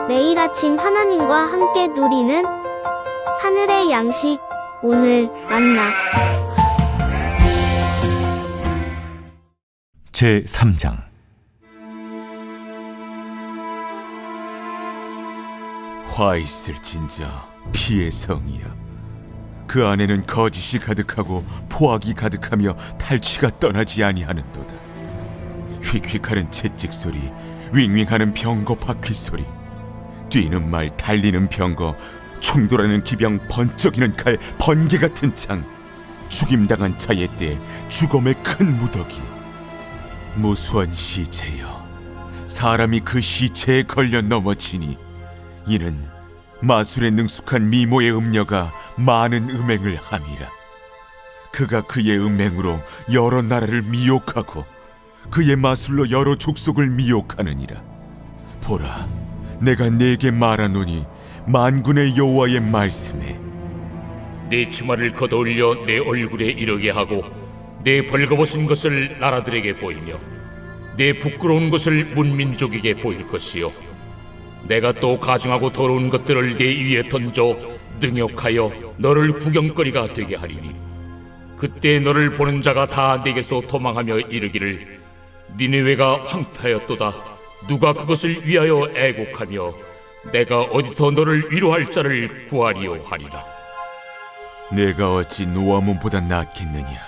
매일 아침 하나님과 함께 누리는 하늘의 양식, 오늘 만나. 제3장. 화 있을 진저 피의 성이여, 그 안에는 거짓이 가득하고 포악이 가득하며 탈취가 떠나지 아니하는도다. 휙휙하는 채찍 소리, 윙윙하는 병거 바퀴 소리, 뛰는 말, 달리는 병거, 충돌하는 기병, 번쩍이는 칼, 번개 같은 창, 죽임당한 자의 때, 죽음의 큰 무더기. 무수한 시체여, 사람이 그 시체에 걸려 넘어지니 이는 마술에 능숙한 미모의 음녀가 많은 음행을 함이라. 그가 그의 음행으로 여러 나라를 미혹하고 그의 마술로 여러 족속을 미혹하느니라. 보라, 내가 네게 말하노니 만군의 여호와의 말씀에 내 치마를 걷어올려 내 얼굴에 이르게 하고 내 벌거벗은 것을 나라들에게 보이며 내 부끄러운 것을 문민족에게 보일 것이요, 내가 또 가증하고 더러운 것들을 네 위에 던져 능욕하여 너를 구경거리가 되게 하리니, 그때 너를 보는 자가 다 내게서 도망하며 이르기를, 니느웨가 황폐하였도다. 누가 그것을 위하여 애곡하며 내가 어디서 너를 위로할 자를 구하리요 하리라. 내가 어찌 노아몬보다 낫겠느냐.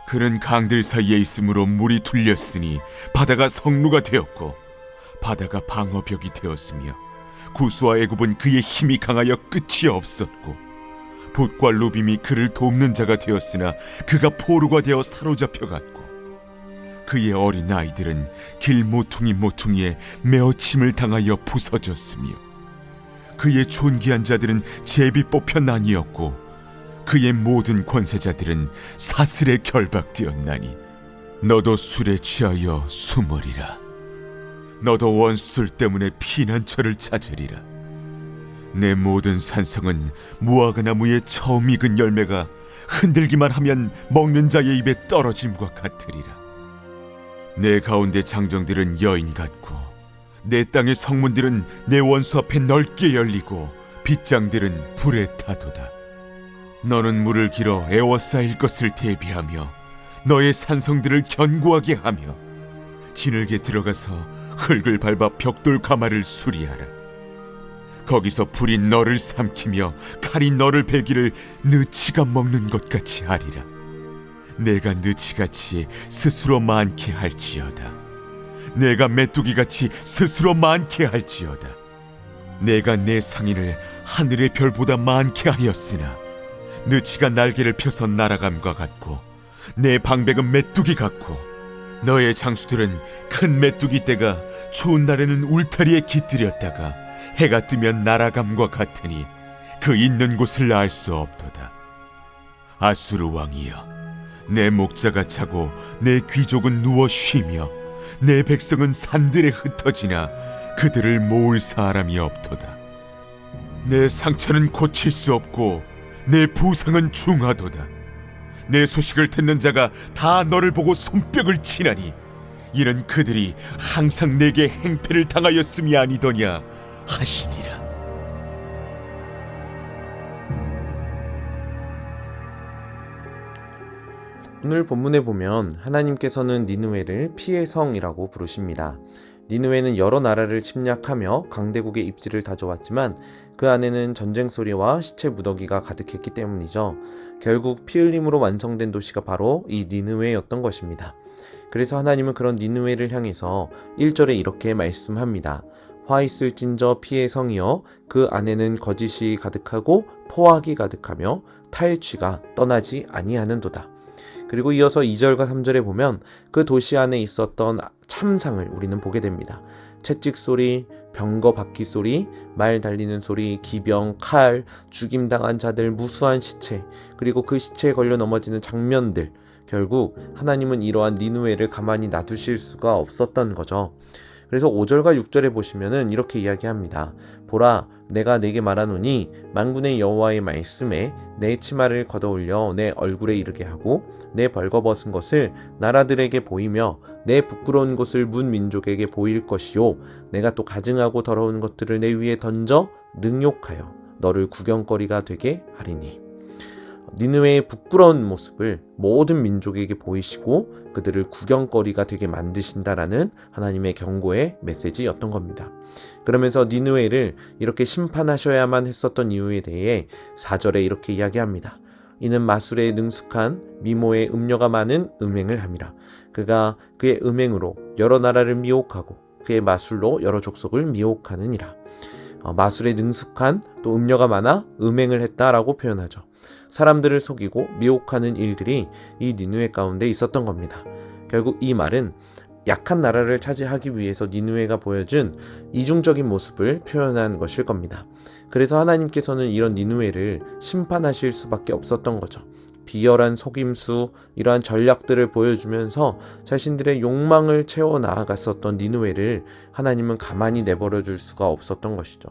그는 강들 사이에 있으므로 물이 툴렸으니 바다가 성루가 되었고 바다가 방어벽이 되었으며 구스와 애굽은 그의 힘이 강하여 끝이 없었고 붓과 루빔이 그를 돕는 자가 되었으나 그가 포로가 되어 사로잡혀갔고 그의 어린 아이들은 길 모퉁이에 메어침을 당하여 부서졌으며 그의 존귀한 자들은 제비 뽑혀 나뉘었고 그의 모든 권세자들은 사슬에 결박되었나니 너도 술에 취하여 숨으리라. 너도 원수들 때문에 피난처를 찾으리라. 내 모든 산성은 무화과 나무의 처음 익은 열매가 흔들기만 하면 먹는 자의 입에 떨어짐과 같으리라. 내 가운데 장정들은 여인 같고 내 땅의 성문들은 내 원수 앞에 넓게 열리고 빗장들은 불에 타도다. 너는 물을 길어 에워싸일 것을 대비하며 너의 산성들을 견고하게 하며 진흙에 들어가서 흙을 밟아 벽돌 가마를 수리하라. 거기서 불이 너를 삼키며 칼이 너를 베기를 느치가 먹는 것 같이 하리라. 내가 느치같이 스스로 많게 할지어다. 내가 메뚜기같이 스스로 많게 할지어다. 내가 내 상인을 하늘의 별보다 많게 하였으나 느치가 날개를 펴서 날아감과 같고 내 방백은 메뚜기 같고 너의 장수들은 큰 메뚜기 떼가 추운 날에는 울타리에 깃들였다가 해가 뜨면 날아감과 같으니 그 있는 곳을 알 수 없도다. 아수르 왕이여, 내 목자가 차고 내 귀족은 누워 쉬며 내 백성은 산들에 흩어지나 그들을 모을 사람이 없도다. 내 상처는 고칠 수 없고 내 부상은 중하도다. 내 소식을 듣는 자가 다 너를 보고 손뼉을 치나니 이는 그들이 항상 내게 행패를 당하였음이 아니더냐 하시니라. 오늘 본문에 보면 하나님께서는 니느웨를 피의 성이라고 부르십니다. 니느웨는 여러 나라를 침략하며 강대국의 입지를 다져왔지만 그 안에는 전쟁 소리와 시체 무더기가 가득했기 때문이죠. 결국 피 흘림으로 완성된 도시가 바로 이 니느웨였던 것입니다. 그래서 하나님은 그런 니느웨를 향해서 1절에 이렇게 말씀합니다. 화 있을진저 피의 성이여, 그 안에는 거짓이 가득하고 포악이 가득하며 탈취가 떠나지 아니하는도다. 그리고 이어서 2절과 3절에 보면 그 도시 안에 있었던 참상을 우리는 보게 됩니다. 채찍 소리, 병거 바퀴 소리, 말 달리는 소리, 기병, 칼, 죽임당한 자들, 무수한 시체, 그리고 그 시체에 걸려 넘어지는 장면들. 결국 하나님은 이러한 니느웨를 가만히 놔두실 수가 없었던 거죠. 그래서 5절과 6절에 보시면은 이렇게 이야기합니다. 보라, 내가 네게 말하노니 만군의 여호와의 말씀에 내 치마를 걷어올려 내 얼굴에 이르게 하고 내 벌거벗은 것을 나라들에게 보이며 내 부끄러운 것을 문 민족에게 보일 것이요 내가 또 가증하고 더러운 것들을 내 위에 던져 능욕하여 너를 구경거리가 되게 하리니. 니느웨의 부끄러운 모습을 모든 민족에게 보이시고 그들을 구경거리가 되게 만드신다라는 하나님의 경고의 메시지였던 겁니다. 그러면서 니느웨를 이렇게 심판하셔야만 했었던 이유에 대해 4절에 이렇게 이야기합니다. 이는 마술에 능숙한 미모에 음녀가 많은 음행을 함이라. 그가 그의 음행으로 여러 나라를 미혹하고 그의 마술로 여러 족속을 미혹하느니라. 마술에 능숙한 또 음녀가 많아 음행을 했다라고 표현하죠. 사람들을 속이고 미혹하는 일들이 이 니느웨 가운데 있었던 겁니다. 결국 이 말은 약한 나라를 차지하기 위해서 니느웨가 보여준 이중적인 모습을 표현한 것일 겁니다. 그래서 하나님께서는 이런 니느웨를 심판하실 수밖에 없었던 거죠. 비열한 속임수, 이러한 전략들을 보여주면서 자신들의 욕망을 채워 나아갔었던 니느웨를 하나님은 가만히 내버려 둘 수가 없었던 것이죠.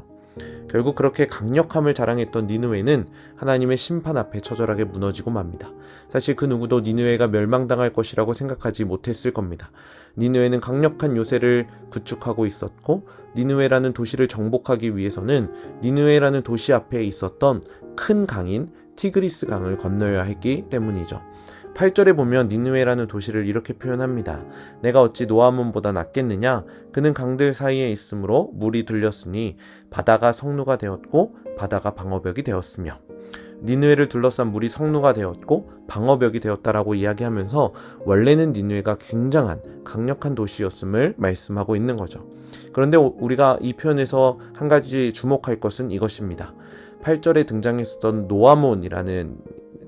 결국 그렇게 강력함을 자랑했던 니느웨는 하나님의 심판 앞에 처절하게 무너지고 맙니다. 사실 그 누구도 니느웨가 멸망당할 것이라고 생각하지 못했을 겁니다. 니느웨는 강력한 요새를 구축하고 있었고 니느웨라는 도시를 정복하기 위해서는 니느웨라는 도시 앞에 있었던 큰 강인 티그리스 강을 건너야 했기 때문이죠. 8절에 보면 니느웨라는 도시를 이렇게 표현합니다. 내가 어찌 노아몬보다 낫겠느냐? 그는 강들 사이에 있으므로 물이 들렸으니 바다가 성루가 되었고 바다가 방어벽이 되었으며. 니느웨를 둘러싼 물이 성루가 되었고 방어벽이 되었다라고 이야기하면서 원래는 니느웨가 굉장한 강력한 도시였음을 말씀하고 있는 거죠. 그런데 우리가 이 표현에서 한 가지 주목할 것은 이것입니다. 8절에 등장했었던 노아몬이라는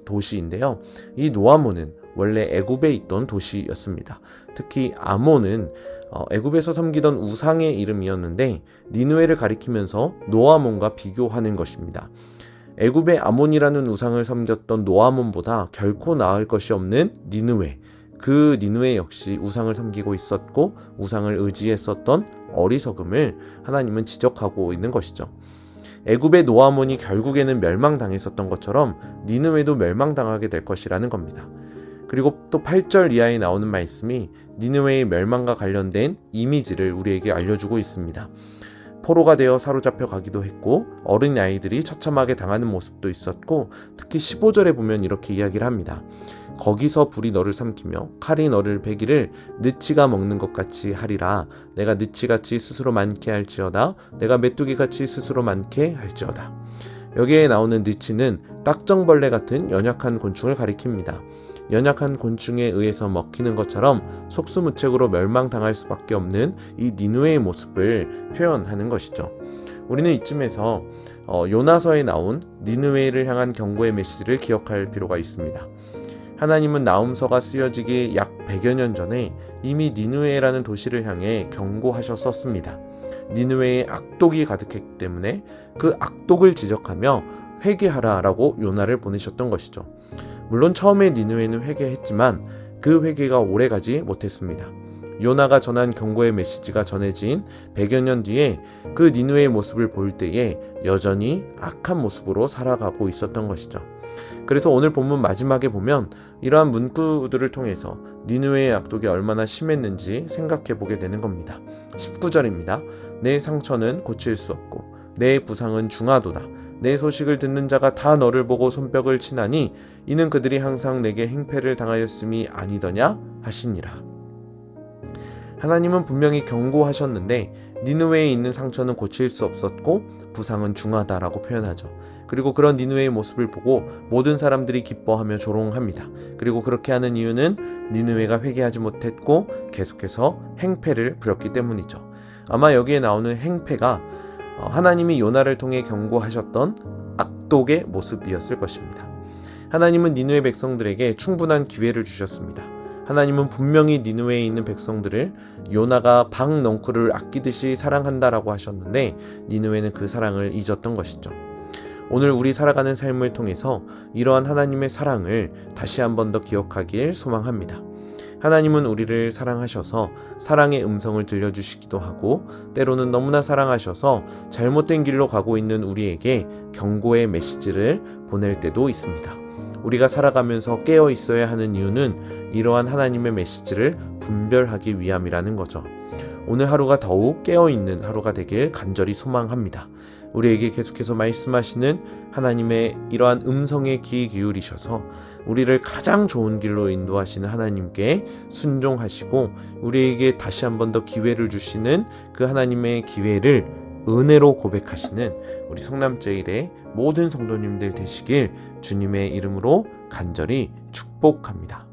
도시인데요. 이 노아몬은 원래 애굽에 있던 도시였습니다. 특히 아몬은 애굽에서 섬기던 우상의 이름이었는데 니느웨를 가리키면서 노아몬과 비교하는 것입니다. 애굽의 아몬이라는 우상을 섬겼던 노아몬보다 결코 나을 것이 없는 니느웨. 그 니느웨 역시 우상을 섬기고 있었고 우상을 의지했었던 어리석음을 하나님은 지적하고 있는 것이죠. 애굽의 노아몬이 결국에는 멸망당했었던 것처럼 니느웨도 멸망당하게 될 것이라는 겁니다. 그리고 또 8절 이하에 나오는 말씀이 니느웨의 멸망과 관련된 이미지를 우리에게 알려주고 있습니다. 포로가 되어 사로잡혀 가기도 했고 어린 아이들이 처참하게 당하는 모습도 있었고 특히 15절에 보면 이렇게 이야기를 합니다. 거기서 불이 너를 삼키며 칼이 너를 베기를 느치가 먹는 것 같이 하리라. 내가 느치같이 스스로 많게 할지어다. 내가 메뚜기같이 스스로 많게 할지어다. 여기에 나오는 느치는 딱정벌레 같은 연약한 곤충을 가리킵니다. 연약한 곤충에 의해서 먹히는 것처럼 속수무책으로 멸망당할 수밖에 없는 이 니느웨의 모습을 표현하는 것이죠. 우리는 이쯤에서 요나서에 나온 니느웨를 향한 경고의 메시지를 기억할 필요가 있습니다. 하나님은 나훔서가 쓰여지기 약 100여 년 전에 이미 니느웨라는 도시를 향해 경고하셨었습니다. 니느웨에 악독이 가득했기 때문에 그 악독을 지적하며 회개하라라고 요나를 보내셨던 것이죠. 물론 처음에 니느웨는 회개했지만 그 회개가 오래가지 못했습니다. 요나가 전한 경고의 메시지가 전해진 100여 년 뒤에 그 니느웨의 모습을 볼 때에 여전히 악한 모습으로 살아가고 있었던 것이죠. 그래서 오늘 본문 마지막에 보면 이러한 문구들을 통해서 니느웨의 악독이 얼마나 심했는지 생각해 보게 되는 겁니다. 19절입니다. 내 상처는 고칠 수 없고 내 부상은 중하도다. 내 소식을 듣는 자가 다 너를 보고 손뼉을 치나니 이는 그들이 항상 내게 행패를 당하였음이 아니더냐 하시니라. 하나님은 분명히 경고하셨는데 니느웨에 있는 상처는 고칠 수 없었고 부상은 중하다라고 표현하죠. 그리고 그런 니느웨의 모습을 보고 모든 사람들이 기뻐하며 조롱합니다. 그리고 그렇게 하는 이유는 니느웨가 회개하지 못했고 계속해서 행패를 부렸기 때문이죠. 아마 여기에 나오는 행패가 하나님이 요나를 통해 경고하셨던 악독의 모습이었을 것입니다. 하나님은 니느웨 백성들에게 충분한 기회를 주셨습니다. 하나님은 분명히 니느웨에 있는 백성들을 요나가 박넝쿨을 아끼듯이 사랑한다라고 하셨는데 니느웨는 그 사랑을 잊었던 것이죠. 오늘 우리 살아가는 삶을 통해서 이러한 하나님의 사랑을 다시 한 번 더 기억하길 소망합니다. 하나님은 우리를 사랑하셔서 사랑의 음성을 들려주시기도 하고, 때로는 너무나 사랑하셔서 잘못된 길로 가고 있는 우리에게 경고의 메시지를 보낼 때도 있습니다. 우리가 살아가면서 깨어 있어야 하는 이유는 이러한 하나님의 메시지를 분별하기 위함이라는 거죠. 오늘 하루가 더욱 깨어있는 하루가 되길 간절히 소망합니다. 우리에게 계속해서 말씀하시는 하나님의 이러한 음성에 귀 기울이셔서 우리를 가장 좋은 길로 인도하시는 하나님께 순종하시고, 우리에게 다시 한 번 더 기회를 주시는 그 하나님의 기회를 은혜로 고백하시는 우리 성남제일의 모든 성도님들 되시길 주님의 이름으로 간절히 축복합니다.